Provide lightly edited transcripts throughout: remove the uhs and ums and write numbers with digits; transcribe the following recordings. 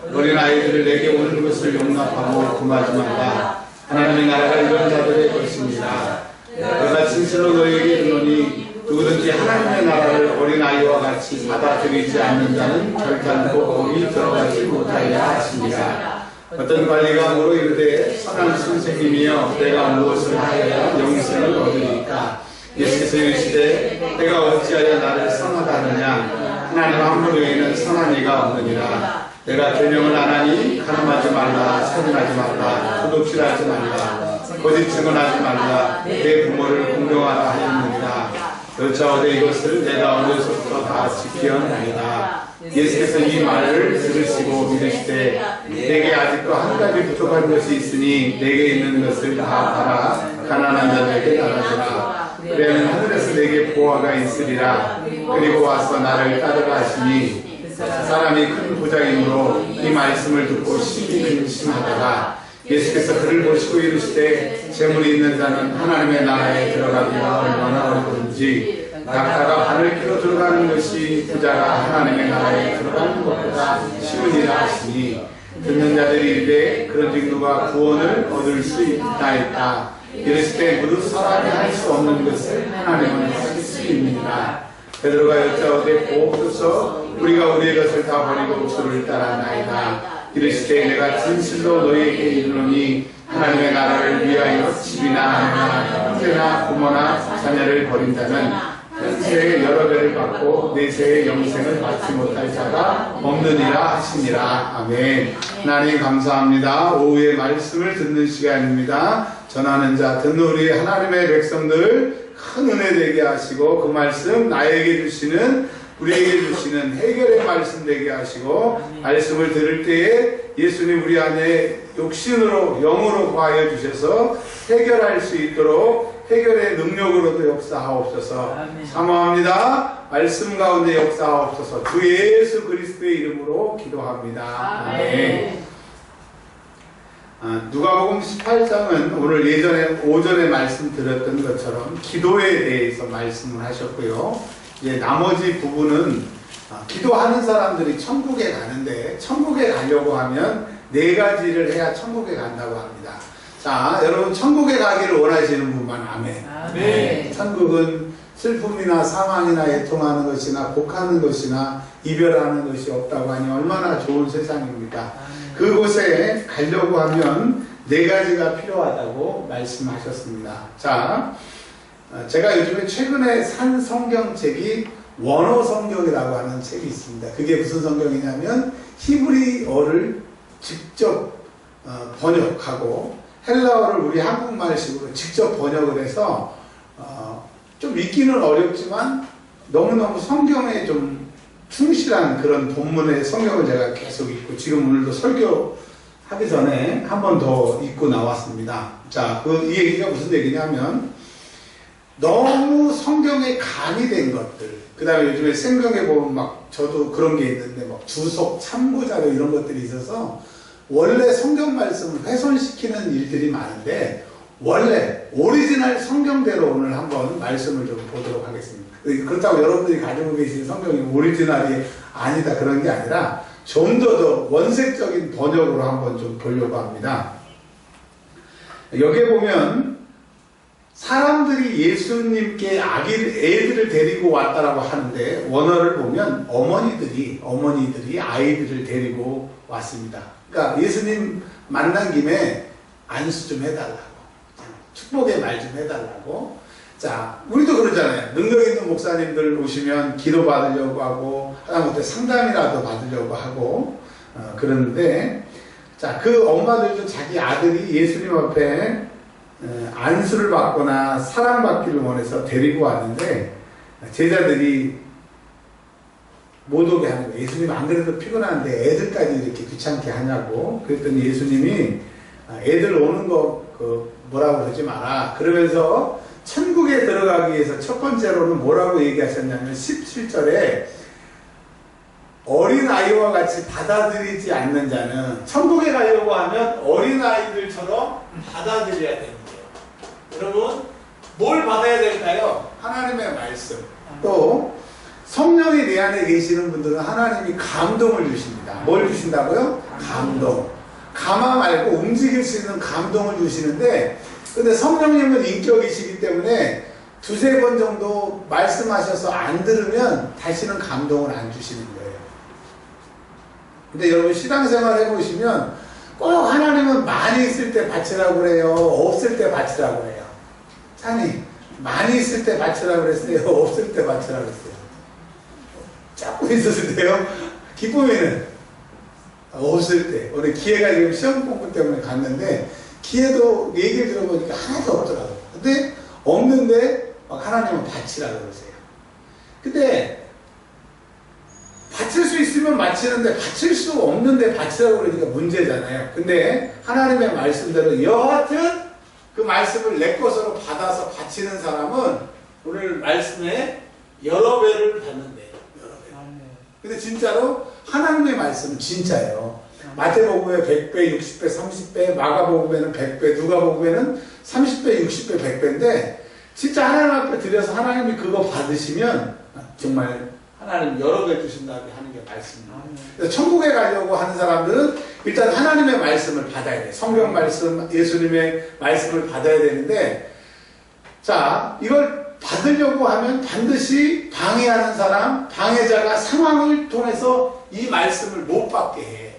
어린아이들을 내게 오는 것을 용납하고 금하지 말라. 하나님의 나라가 이런 자들의 것입니다. 내가 진실로 너희에게 이르노니 누구든지 하나님의 나라를 어린아이와 같이 받아들이지 않는 자는 결단코 거기 들어가지 못하리라 하십니다. 어떤 관리가 물어 이르되 선한 선생님이여 내가 무엇을 하여야 영생을 얻으리까? 예수께서 이르시되 내가 어찌하여 나를 선하다 하느냐? 하나님 한 분 외에는 선한 이가 없느니라. 내가 계명을 안 하니 가늠하지 말라, 살인하지 말라, 도둑질하지 말라, 거짓 증언하지 말라, 내 부모를 공경하라 하였느니라. 여차오되 이것을 내가 어려서부터 다 지키었나이다. 예수께서 이 말을 들으시고 믿으시되 내게 아직도 한 가지 부족한 것이 있으니 내게 있는 것을 다 팔아 가난한 자들에게 나눠주라. 그러면 하늘에서 내게 보화가 있으리라. 그리고 와서 나를 따르라 하시니 사람이 큰 부자이므로 이 말씀을 듣고 심히 근심하다가 예수께서 그를 보시고 이르시되 재물이 있는 자는 하나님의 나라에 들어가기가 얼마나 어려운지 낙타가 바늘 끼고 들어가는 것이 부자가 하나님의 나라에 들어가는 것보다 쉬우니라 하시니 듣는 자들이 이르되 그런즉 누가 구원을 얻을 수 있나이까? 이르시되 무릇 사람이 할 수 없는 것을 하나님은 하실 수 있느니라. 베드로가 여짜오되 보옵소서 우리가 우리의 것을 다 버리고 주를 따랐나이다. 이르시되 내가 진실로 너희에게 이르노니 하나님의 나라를 위하여 집이나 아내나 형제나 부모나 자녀를 버린 자는 현세에 여러 배를 받고 내세의 영생을 받지 못할 자가 없느니라 하시니라. 아멘. 하나님 감사합니다. 오후에 말씀을 듣는 시간입니다. 전하는 자 듣는 우리 하나님의 백성들 큰 은혜 되게 하시고 그 말씀 나에게 주시는 우리에게 주시는 해결의 말씀 되게 하시고 말씀을 들을 때에 예수님 우리 안에 육신으로 영으로 거하여 주셔서 해결할 수 있도록 해결의 능력으로도 역사하옵소서. 사모합니다. 말씀 가운데 역사하옵소서. 주 예수 그리스도의 이름으로 기도합니다. 아멘. 누가복음 18장은 오늘 예전에 오전에 말씀드렸던 것처럼 기도에 대해서 말씀을 하셨고요. 이제 나머지 부분은 기도하는 사람들이 천국에 가는데 천국에 가려고 하면 네 가지를 해야 천국에 간다고 합니다. 자, 여러분 천국에 가기를 원하시는 분만 아멘. 아멘. 천국은 슬픔이나 사망이나 애통하는 것이나 곡하는 것이나 이별하는 것이 없다고 하니 얼마나 좋은 세상입니까? 그곳에 가려고 하면 네 가지가 필요하다고 말씀하셨습니다. 자, 제가 요즘에 최근에 산 성경책이 원어 성경이라고 하는 책이 있습니다. 그게 무슨 성경이냐면 히브리어를 직접 번역하고 헬라어를 우리 한국말식으로 직접 번역을 해서 좀 읽기는 어렵지만 너무너무 성경에 좀 충실한 그런 본문의 성경을 제가 계속 읽고 지금 오늘도 설교하기 전에 한 번 더 읽고 나왔습니다. 자, 이 얘기가 무슨 얘기냐면 너무 성경에 간이된 것들, 그 다음에 요즘에 성경에 보면 막 저도 그런 게 있는데 막 주석, 참고자료 이런 것들이 있어서 원래 성경 말씀을 훼손시키는 일들이 많은데 원래 오리지널 성경대로 오늘 한번 말씀을 좀 보도록 하겠습니다. 그렇다고 여러분들이 가지고 계신 성경이 오리지널이 아니다 그런 게 아니라 좀 더 원색적인 번역으로 한번 좀 보려고 합니다. 여기에 보면 사람들이 예수님께 애들을 데리고 왔다라고 하는데 원어를 보면 어머니들이 아이들을 데리고 왔습니다. 그러니까 예수님 만난 김에 안수 좀 해달라고, 축복의 말 좀 해달라고. 자, 우리도 그러잖아요. 능력 있는 목사님들 오시면 기도 받으려고 하고 하다못해 상담이라도 받으려고 하고 그러는데, 자, 그 엄마들도 자기 아들이 예수님 앞에 안수를 받거나 사랑받기를 원해서 데리고 왔는데 제자들이 못 오게 하는 거예요. 예수님 안 그래도 피곤한데 애들까지 이렇게 귀찮게 하냐고. 그랬더니 예수님이 애들 오는 거 뭐라고 하지 마라. 그러면서 천국에 들어가기 위해서 첫 번째로는 뭐라고 얘기하셨냐면 17절에 어린아이와 같이 받아들이지 않는 자는 천국에 가려고 하면 어린아이들처럼 받아들여야 됩니다. 여러분, 뭘 받아야 될까요? 하나님의 말씀. 또 성령이 내 안에 계시는 분들은 하나님이 감동을 주십니다. 뭘 주신다고요? 감동. 감화 말고 움직일 수 있는 감동을 주시는데, 근데 성령님은 인격이시기 때문에 두세 번 정도 말씀하셔서 안 들으면 다시는 감동을 안 주시는 거예요. 근데 여러분 신앙생활 해보시면 꼭 하나님은 많이 있을 때 바치라고 그래요, 없을 때 바치라고 그래요. 찬이 많이 있을 때 바치라고 그랬어요, 없을 때 바치라고 그랬어요? 잡고 있었을 때요? 기쁨이는 없을 때. 우리 기회가 지금 시험 공부 때문에 갔는데 기회도 얘기를 들어보니까 하나도 없더라고요. 근데 없는데 막 하나님은 바치라고 그러세요. 근데 바칠 수 있으면 바치는데 바칠 수 없는데 바치라고 그러니까 문제잖아요. 근데 하나님의 말씀대로 여하튼 그 말씀을 내 것으로 받아서 바치는 사람은 오늘 말씀에 여러 배를 받는데요. 여러 배. 근데 진짜로 하나님의 말씀은 진짜예요. 마태복음에 100배, 60배, 30배, 마가복음에는 100배, 누가복음에는 30배, 60배, 100배인데 진짜 하나님 앞에 드려서 하나님이 그거 받으시면 정말 하나님 여러 배 주신다고 하는 게 말씀입니다. 그래서 천국에 가려고 하는 사람들은 일단 하나님의 말씀을 받아야 돼. 성경 말씀, 예수님의 말씀을 받아야 되는데, 자, 이걸 받으려고 하면 반드시 방해하는 사람, 방해자가 상황을 통해서 이 말씀을 못 받게 해.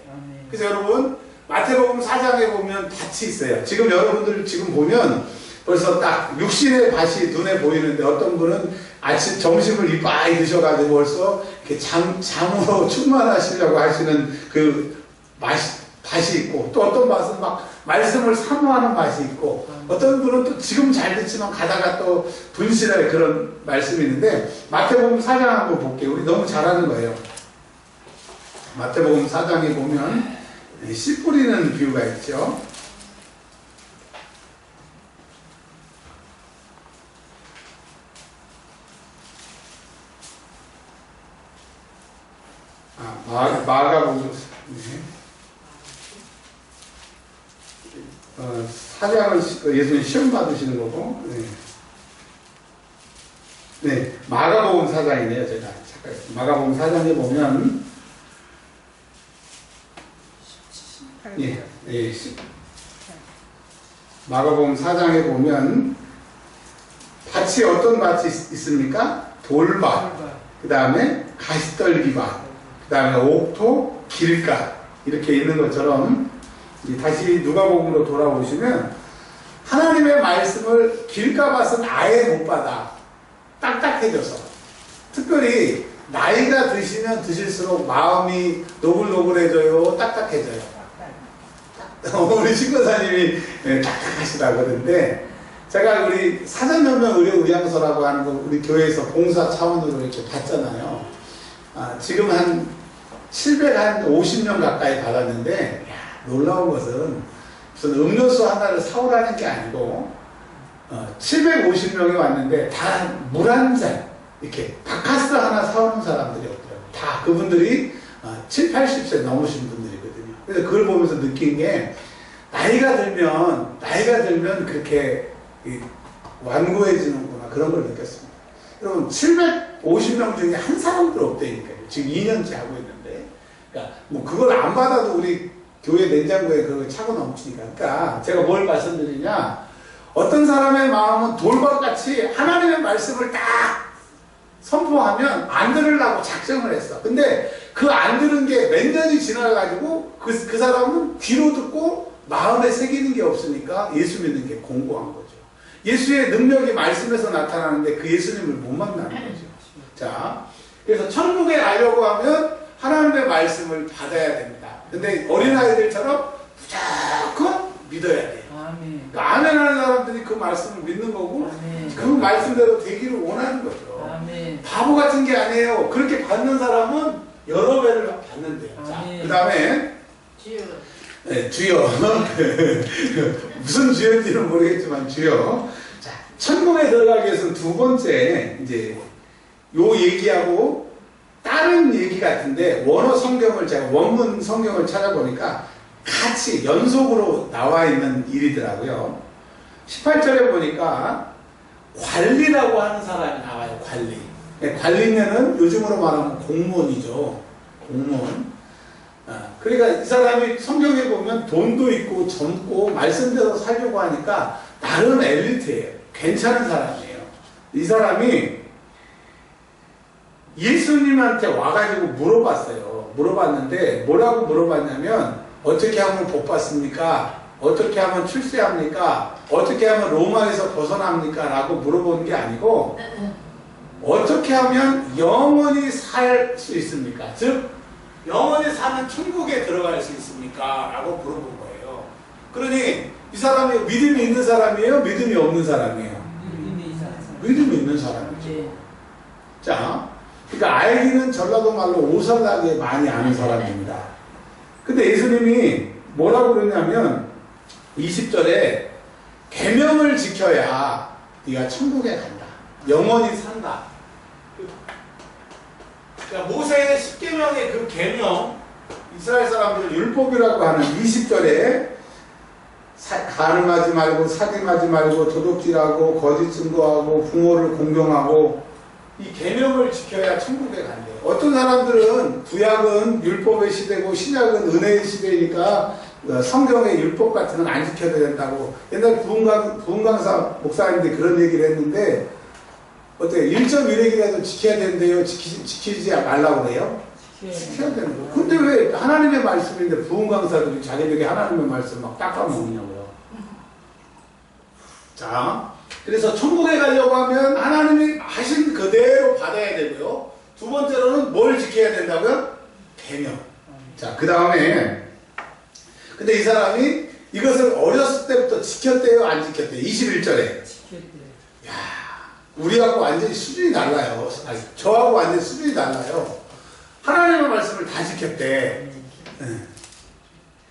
그래서 여러분 마태복음 4장에 보면 밭이 있어요. 지금 여러분들 지금 보면 벌써 딱 육신의 밭이 눈에 보이는데, 어떤 분은 아침 점심을 이빠이 드셔가지고 벌써 이렇게 잠으로 충만하시려고 하시는 그 밭이 있고, 또 어떤 밭은 막 말씀을 사모하는 밭이 있고, 어떤 분은 또 지금 잘 듣지만 가다가 또 분실할 그런 말씀이 있는데, 마태복음 4장 한번 볼게요. 우리 너무 잘하는 거예요. 마태복음 4장에 보면 씨 뿌리는 비유가 있죠. 마가복음 사장을 예수님 시험 받으시는 거고, 네, 마가복음 4장이네요. 제가 마가복음 4장에 보면 마가복음 4장에 보면 밭이 어떤 밭이 있습니까? 돌밭, 그 다음에 가시떨기밭, 그 다음에 옥토, 길가 이렇게 있는 것처럼, 다시 누가복음으로 돌아오시면 하나님의 말씀을 길가밭은 아예 못 받아. 딱딱해져서. 특별히 나이가 드시면 드실수록 마음이 노글노글해져요, 딱딱해져요. 우리 신고사님이 딱딱하시다고 그러는데, 제가 우리 사전연명 의료의향소라고 하는 거 우리 교회에서 봉사 차원으로 이렇게 받잖아요. 지금 한 750명 가까이 받았는데, 놀라운 것은 무슨 음료수 하나를 사오라는 게 아니고 750명이 왔는데 다 물 한 잔, 이렇게 바카스 하나 사오는 사람들이 없더라고요. 다 그분들이 7, 80세 넘으신 분들이거든요. 그래서 그걸 보면서 느낀 게, 나이가 들면 그렇게 완고해지는구나, 그런 걸 느꼈습니다. 여러분 750명 중에 한 사람도 없다니까요. 지금 2년째 하고 있는데, 그러니까 뭐 그걸 안 받아도 우리 교회 냉장고에 그걸 차고 넘치니까. 그러니까 제가 뭘 말씀드리냐, 어떤 사람의 마음은 돌밭같이 하나님의 말씀을 딱 선포하면 안 들으려고 작정을 했어. 근데 그 안 들은 게 몇 년이 지나가지고 그 사람은 귀로 듣고 마음에 새기는 게 없으니까 예수 믿는 게 공고한 거죠. 예수의 능력이 말씀에서 나타나는데 그 예수님을 못 만나는 거죠. 자, 그래서 천국에 가려고 하면 하나님의 말씀을 받아야 됩니다. 근데 어린아이들처럼 무조건 믿어야 돼요. 아멘. 그러니까 아멘 하는 사람들이 그 말씀을 믿는 거고, 아멘. 그 말씀대로 되기를 원하는 거죠. 아멘. 바보 같은 게 아니에요. 그렇게 받는 사람은 여러 배를 받는데요. 자, 그 다음에 주여. 네, 주여. 무슨 주여인지는 모르겠지만 주여. 자, 천국에 들어가기 위해서는 두 번째, 이제 요 얘기하고 다른 얘기 같은데, 원어 성경을 제가 원문 성경을 찾아보니까 같이 연속으로 나와 있는 일이더라고요. 18절에 보니까 관리라고 하는 사람이 나와요. 관리. 관리면은 요즘으로 말하면 공무원이죠. 공무원. 그러니까 이 사람이 성경에 보면 돈도 있고 젊고 말씀대로 살려고 하니까 나름 엘리트예요. 괜찮은 사람이에요. 이 사람이 예수님한테 와가지고 물어봤는데 뭐라고 물어봤냐면 어떻게 하면 복 받습니까? 어떻게 하면 출세합니까? 어떻게 하면 로마에서 벗어납니까? 라고 물어보는 게 아니고 어떻게 하면 영원히 살 수 있습니까? 즉 영원히 사는 천국에 들어갈 수 있습니까? 라고 물어본 거예요. 그러니 이 사람이 믿음이 있는 사람이에요? 믿음이 없는 사람이에요? 믿음이 있는 사람이죠. 자, 그러니까 알기는 전라도 말로 오설나게 많이 아는 사람입니다. 근데 예수님이 뭐라고 그러냐면 20절에 계명을 지켜야 네가 천국에 간다. 영원히 산다. 그러니까 모세의 10계명의 그 계명, 이스라엘 사람들 율법이라고 하는 20절에 가늠하지 말고 사귐하지 말고 도둑질하고 거짓 증거하고 부모를 공경하고 이 계명을 지켜야 천국에 간대요. 어떤 사람들은 구약은 율법의 시대고 신약은 은혜의 시대니까 성경의 율법 같은 건 안 지켜야 된다고 옛날 부흥강사 목사님들이 그런 얘기를 했는데 어때요? 1.1핵이라도 지켜야 된대요? 지키지 말라고 그래요? 지켜야 되는 거. 근데 왜 하나님의 말씀인데 부흥강사들이 자기들이 하나님의 말씀 막 닦아먹냐고요. 자, 그래서 천국에 가려고 하면 하나님이 하신 그대로 받아야 되고요. 두 번째로는 뭘 지켜야 된다고요? 계명. 자, 그 다음에 근데 이 사람이 이것을 어렸을 때부터 지켰대요? 안 지켰대요? 21절에. 야, 우리하고 완전히 수준이 달라요. 아니, 저하고 완전히 수준이 달라요. 하나님의 말씀을 다 지켰대.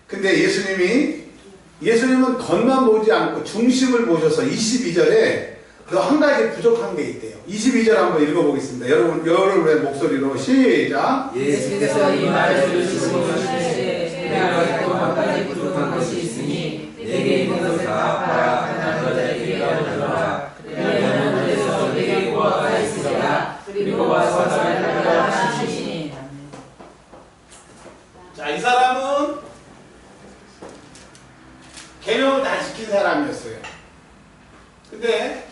근데 예수님은 겉만 보지 않고 중심을 보셔서 22절에 그 한 가지 부족한 게 있대요. 22절 한번 읽어보겠습니다. 여러분의 목소리로 시작. 예수께서 이 말을 들으시고 이르시되 내가 아직도 한 가지 부족한 것이 있으니 내게 있는 것을 다 팔아 가난한 자에게 얻으라. 그리하면 그래서 내게 보화가 있으리라. 그리고 와서 나를 따르라 하시니. 자, 이 사람은 계명을 다 지킨 사람이었어요. 근데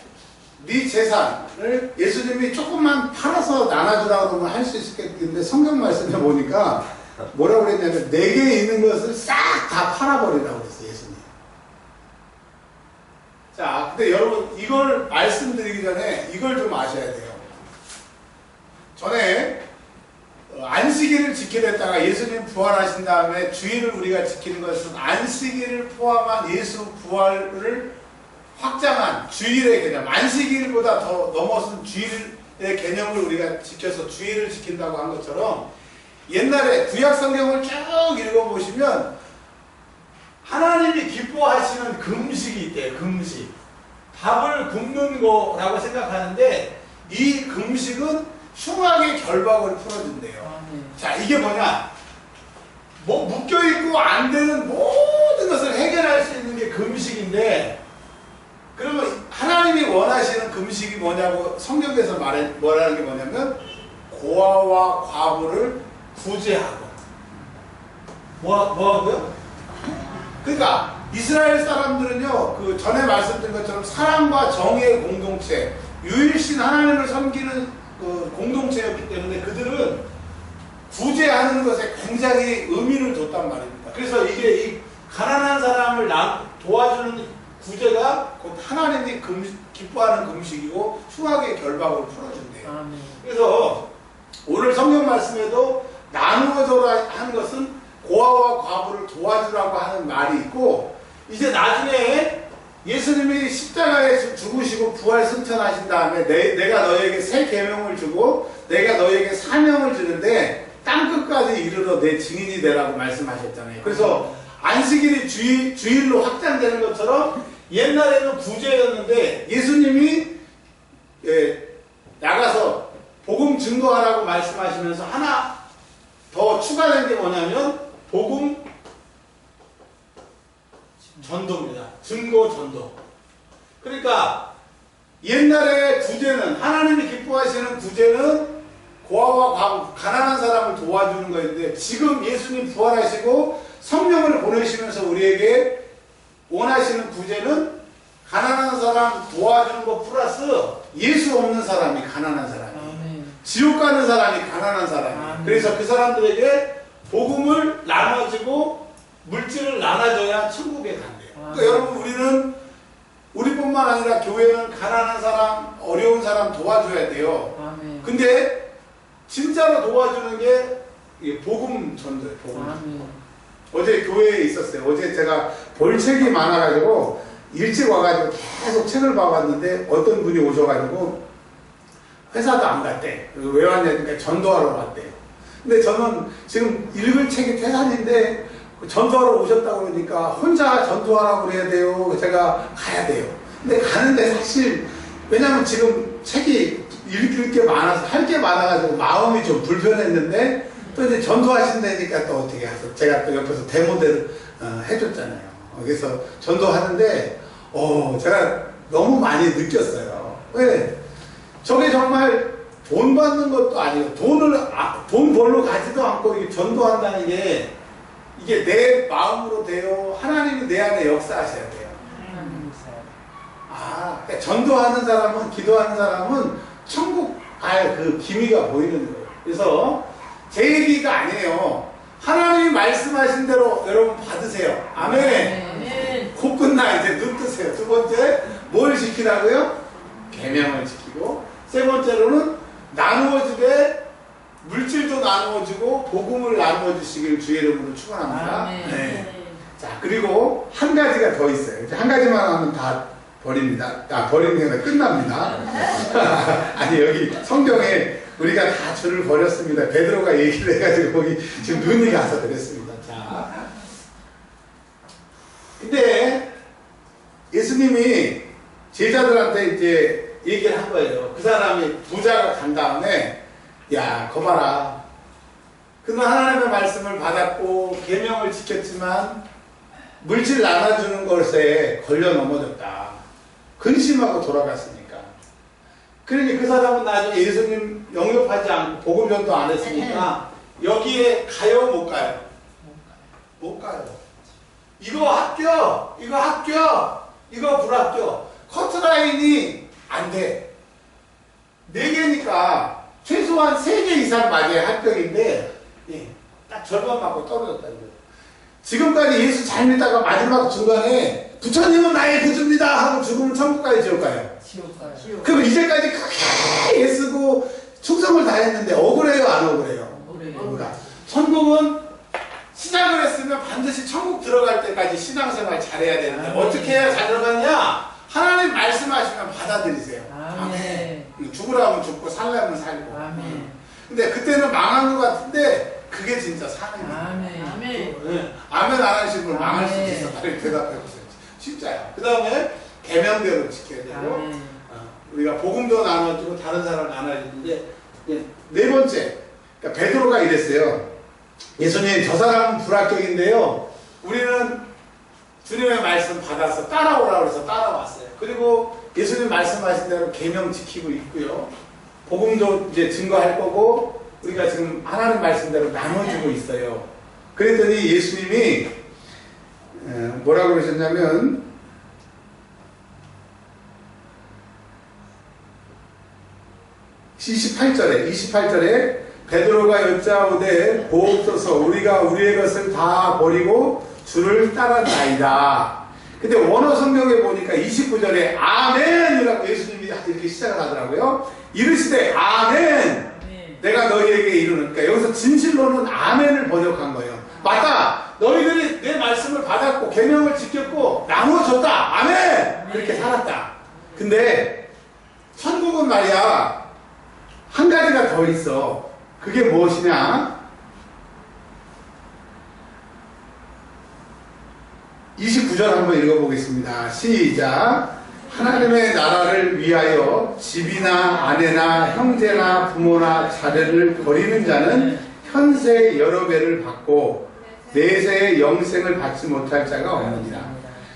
네 재산을 예수님이 조금만 팔아서 나눠주라고 그러면 할 수 있겠는데 성경 말씀에 보니까 뭐라고 그랬냐면 내게 있는 것을 싹 다 팔아버리라고 그랬어요. 예수님. 자, 근데 여러분 이걸 말씀드리기 전에 이걸 좀 아셔야 돼요. 전에 안식일을 지키려 했다가 예수님 부활하신 다음에 주일을 우리가 지키는 것은 안식일을 포함한 예수 부활을 확장한 주일의 개념, 안식일보다 더 넘어선 주일의 개념을 우리가 지켜서 주일을 지킨다고 한 것처럼 옛날에 구약 성경을 쭉 읽어보시면 하나님이 기뻐하시는 금식이 있대요. 금식. 밥을 굶는 거라고 생각하는데 이 금식은 흉악의 결박을 풀어준대요. 자, 이게 뭐냐? 뭐 묶여있고 안 되는 모든 것을 해결할 수 있는 게 금식인데 그러면 하나님이 원하시는 금식이 뭐냐고 성경에서 뭐라는 게 뭐냐면 고아와 과부를 구제하고 뭐하고요? 그러니까 이스라엘 사람들은요 그 전에 말씀드린 것처럼 사랑과 정의의 공동체 유일신 하나님을 섬기는 그 공동체였기 때문에 그들은 구제하는 것에 굉장히 의미를 뒀단 말입니다. 그래서 이게 이 가난한 사람을 도와주는 구제가 곧 하나님이 기뻐하는 금식이고 흉악의 결박을 풀어준대요. 그래서 오늘 성경 말씀에도 나누어줘라 하는 것은 고아와 과부를 도와주라고 하는 말이 있고 이제 나중에 예수님이 십자가에 죽으시고 부활 승천하신 다음에 내가 너에게 새 계명을 주고 내가 너에게 사명을 주는데 땅끝까지 이르러 내 증인이 되라고 말씀하셨잖아요. 그래서 안식일이 주일로 확장되는 것처럼 옛날에는 구제였는데 예수님이 나가서 복음 증거하라고 말씀하시면서 하나 더 추가된 게 뭐냐면 복음 전도입니다. 증거 전도. 그러니까 옛날에 구제는 하나님이 기뻐하시는 구제는 고아와 가난한 사람을 도와주는 것인데, 지금 예수님 부활하시고 성령을 보내시면서 우리에게 원하시는 구제는 가난한 사람 도와주는 것 플러스 예수 없는 사람이 가난한 사람이, 지옥 가는 사람이 가난한 사람이, 그래서 그 사람들에게 복음을 나눠주고 물질을 나눠줘야 천국에 간대요. 그러니까 여러분, 우리뿐만 아니라 교회는 가난한 사람, 어려운 사람 도와줘야 돼요. 근데 진짜로 도와주는 게 이게 복음 전도예요. 복음. 어제 교회에 있었어요. 어제 제가 볼 책이 많아가지고 일찍 와가지고 계속 책을 봐봤는데, 어떤 분이 오셔가지고 회사도 안 갔대. 왜 왔냐니까 전도하러 왔대요. 근데 저는 지금 읽을 책이 태산인데 전도하러 오셨다고 그러니까 혼자 전도하라고 그래야 돼요. 제가 가야 돼요. 근데 가는데 사실, 왜냐면 지금 책이 읽을 게 많아서, 할 게 많아가지고 마음이 좀 불편했는데, 또 이제 전도하신다니까 또 어떻게 해서 제가 또 옆에서 데모대를 해줬잖아요. 그래서 전도하는데 제가 너무 많이 느꼈어요. 왜? 저게 정말 돈 받는 것도 아니고 돈 벌러 가지도 않고 이게 전도한다는 게, 이게 내 마음으로 돼요. 하나님이 내 안에 역사하셔야 돼요. 그러니까 전도하는 사람은, 기도하는 사람은 천국 갈 그 기미가 보이는 거예요. 그래서 제 얘기가 아니에요. 하나님이 말씀하신 대로 여러분 받으세요. 아멘. 곧 끝나. 이제 눈 뜨세요. 두 번째, 뭘 지키라고요? 계명을 지키고, 세 번째로는 나누어주되 물질도 나누어주고 복음을 나누어주시길 주의 이름으로 축원합니다. 네. 자, 그리고 한 가지가 더 있어요. 이제 한 가지만 하면 다 버립니다. 버리는 게 아니라 끝납니다. 아니, 여기 성경에 우리가 다 주를 버렸습니다. 베드로가 얘기를 해가지고 거기 지금 눈이 가서 그랬습니다. 자, 근데 예수님이 제자들한테 이제 얘기를 한 거예요. 그 사람이 부자가 간 다음에, 야, 거 봐라. 그는 하나님의 말씀을 받았고 계명을 지켰지만 물질 나눠주는 것에 걸려 넘어졌다. 근심하고 돌아갔으니까. 그러니 그 사람은 나중에 예수님 영접하지 않고 복음 전도 안 했으니까 여기에 가요, 못 가요? 못 가요. 이거 합격, 이거 합격, 이거 불합격. 커트라인이 안 돼. 4개니까 최소한 3개 이상 맞아야 합격인데, 딱 절반 맞고 떨어졌다는 거예요. 지금까지 예수 잘 믿다가 마지막 중간에 부처님은 나의 구주입니다 하고 죽으면 천국 가요, 지옥 가요? 지옥 가요. 그럼 이제까지 크게 애쓰고 충성을 다했는데 억울해요, 안 억울해요? 억울하다. 천국은 신앙을 했으면 반드시 천국 들어갈 때까지 신앙생활 잘해야 되는데, 어떻게 해야 잘 들어가냐? 하나님 말씀하시면 받아들이세요. 아멘. 죽으라면 죽고 살려면 살고. 아멘. 근데 그때는 망한 것 같은데 그게 진짜 사는 거예요. 아멘. 아멘. 아멘 안 하시는 분 망할 수도 있어. 빨리 대답해 보세요. 진짜요. 그 다음에 계명대로 지켜야 되고, 우리가 복음도 나눠주고 다른 사람 나눠주는데, 네 번째, 그러니까 베드로가 이랬어요. 예수님, 저 사람은 불합격인데요, 우리는 주님의 말씀 받아서 따라오라고 해서 따라왔어요. 그리고 예수님 말씀하신 대로 계명 지키고 있고요. 복음도 이제 증거할 거고, 우리가 지금 하나님 말씀대로 나눠주고 있어요. 그랬더니 예수님이 뭐라고 그러셨냐면, (28절에) 베드로가 여짜오되 보옵소서, 우리가 우리의 것을 다 버리고 주를 따랐나이다. 근데 원어 성경에 보니까 29절에 아멘이라고 예수님이 이렇게 시작을 하더라고요. 이르시되 아멘, 내가 너희에게 이르는. 그러니까 여기서 진실로는 아멘을 번역한 거예요. 맞다, 너희들이 내 말씀을 받았고 계명을 지켰고 나누어줬다, 아멘, 그렇게 살았다. 근데 천국은 말이야 한 가지가 더 있어. 그게 무엇이냐? 29절 한번 읽어보겠습니다. 시작. 하나님의 나라를 위하여 집이나 아내나 형제나 부모나 자녀를 버리는 자는 현세 여러 배를 받고 내세의 영생을 받지 못할 자가 없느니라.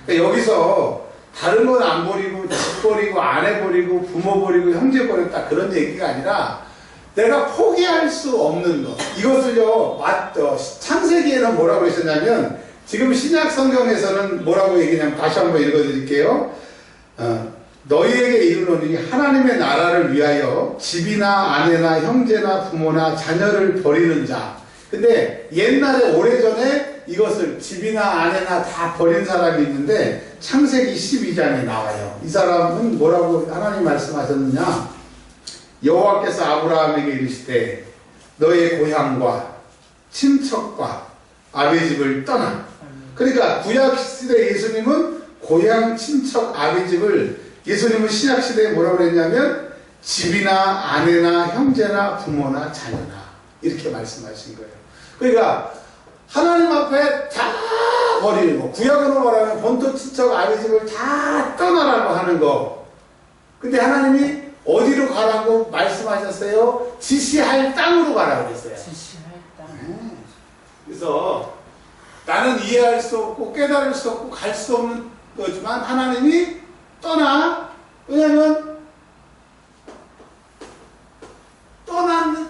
그러니까 여기서 다른 건 안 버리고 집 버리고 아내 버리고 부모 버리고 형제 버렸다 그런 얘기가 아니라 내가 포기할 수 없는 것. 이것을요, 창세기에는 뭐라고 그러셨냐면, 지금 신약 성경에서는 뭐라고 얘기냐면, 다시 한번 읽어드릴게요. 너희에게 이르노니 하나님의 나라를 위하여 집이나 아내나 형제나 부모나 자녀를 버리는 자. 근데 옛날에 오래전에 이것을 집이나 아내나 다 버린 사람이 있는데 창세기 12장에 나와요. 이 사람은 뭐라고 하나님 말씀하셨느냐? 여호와께서 아브라함에게 이르시되 너의 고향과 친척과 아비 집을 떠나. 그러니까 구약 시대 예수님은 고향, 친척, 아비 집을, 예수님은 신약 시대에 뭐라고 그랬냐면 집이나 아내나 형제나 부모나 자녀나 이렇게 말씀하신 거예요. 그러니까 하나님 앞에 다 버리는 거. 구약으로 말하면 본토, 친척, 아비 집을 다 떠나라고 하는 거. 근데 하나님이 어디로 가라고 말씀하셨어요? 지시할 땅으로 가라고 그랬어요. 지시할 땅. 그래서 나는 이해할 수 없고 깨달을 수 없고 갈 수 없는 거지만 하나님이 떠나. 왜냐면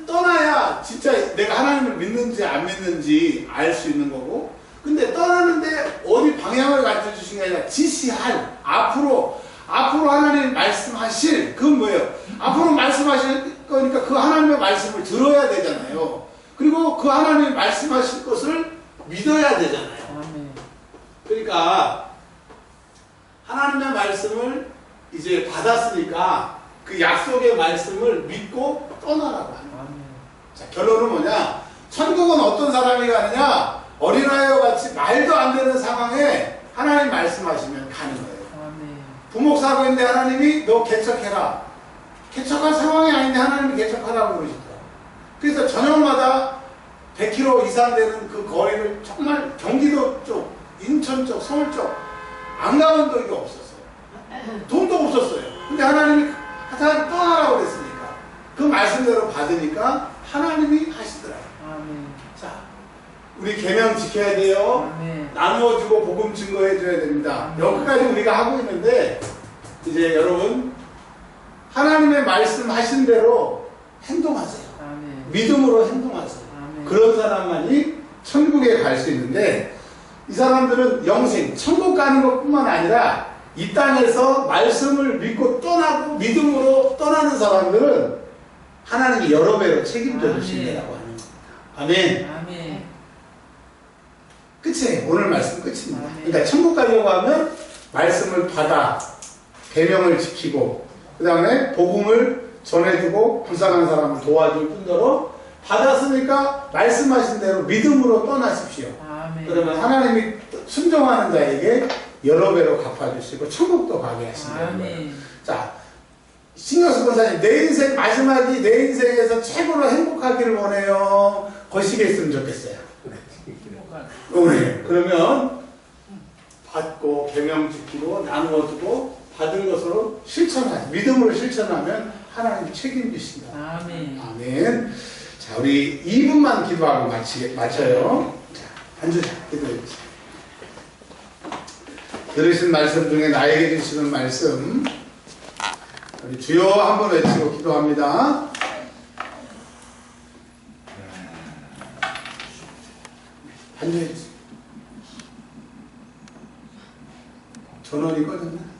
떠나야 진짜 내가 하나님을 믿는지 안 믿는지 알 수 있는 거고, 근데 떠나는데 어디 방향을 가르쳐주신 게 아니라 지시할, 앞으로 하나님 말씀하실, 그건 뭐예요? 앞으로 말씀하실 거니까 그 하나님의 말씀을 들어야 되잖아요. 그리고 그 하나님이 말씀하실 것을 믿어야 되잖아요. 그러니까 하나님의 말씀을 이제 받았으니까 그 약속의 말씀을 믿고 떠나라고 하는 거예요. 자, 결론은 뭐냐? 천국은 어떤 사람이 가느냐? 어린아이와 같이 말도 안 되는 상황에 하나님 말씀하시면 가는 거예요. 부목사고 있는데 하나님이 너 개척해라. 개척할 상황이 아닌데 하나님이 개척하라고 그러시더라고요. 그래서 저녁마다 100km 이상 되는 그 거리를 정말 경기도 쪽, 인천 쪽, 서울 쪽 안 가본 적이 없었어요. 돈도 없었어요. 근데 하나님이 하여튼 떠나라고 그랬으니까 그 말씀대로 받으니까 하나님이 하시더라고요. 자, 우리 계명 지켜야 돼요. 나누어주고 복음 증거해줘야 됩니다. 여기까지 우리가 하고 있는데 이제 여러분 하나님의 말씀하신 대로 행동하세요. 믿음으로 행동하세요. 그런 사람만이 천국에 갈 수 있는데, 이 사람들은 영생, 천국 가는 것뿐만 아니라 이 땅에서 말씀을 믿고 떠나고 믿음으로 떠나는 사람들은 하나님이 여러 배로 책임져 주신다고 하는 겁니다. 아멘. 끝이에요. 오늘 말씀 끝입니다. 그러니까 천국 가려고 하면 말씀을 받아 계명을 지키고 그 다음에 복음을 전해주고 불쌍한 사람을 도와줄 뿐더러 받았으니까 말씀하신 대로 믿음으로 떠나십시오. 그러면 하나님이 순종하는 자에게 여러 배로 갚아주시고 천국도 가게 하신다는 거예요. 자, 신경수 권사님, 내 인생 마지막이 내 인생에서 최고로 행복하기를 원해요. 거시기했으면 좋겠어요. 그러면 받고 계명 지키고 나누어주고 받은 것으로 실천하죠. 믿음으로 실천하면 하나님 책임지신다. 아멘. 자, 우리 2분만 기도하고 마쳐요. 자, 앉으자. 기도해주세요. 들으신 말씀 중에 나에게 주시는 말씀, 우리 주여 한번 외치고 기도합니다. 앉아있지. 전원이 꺼졌나?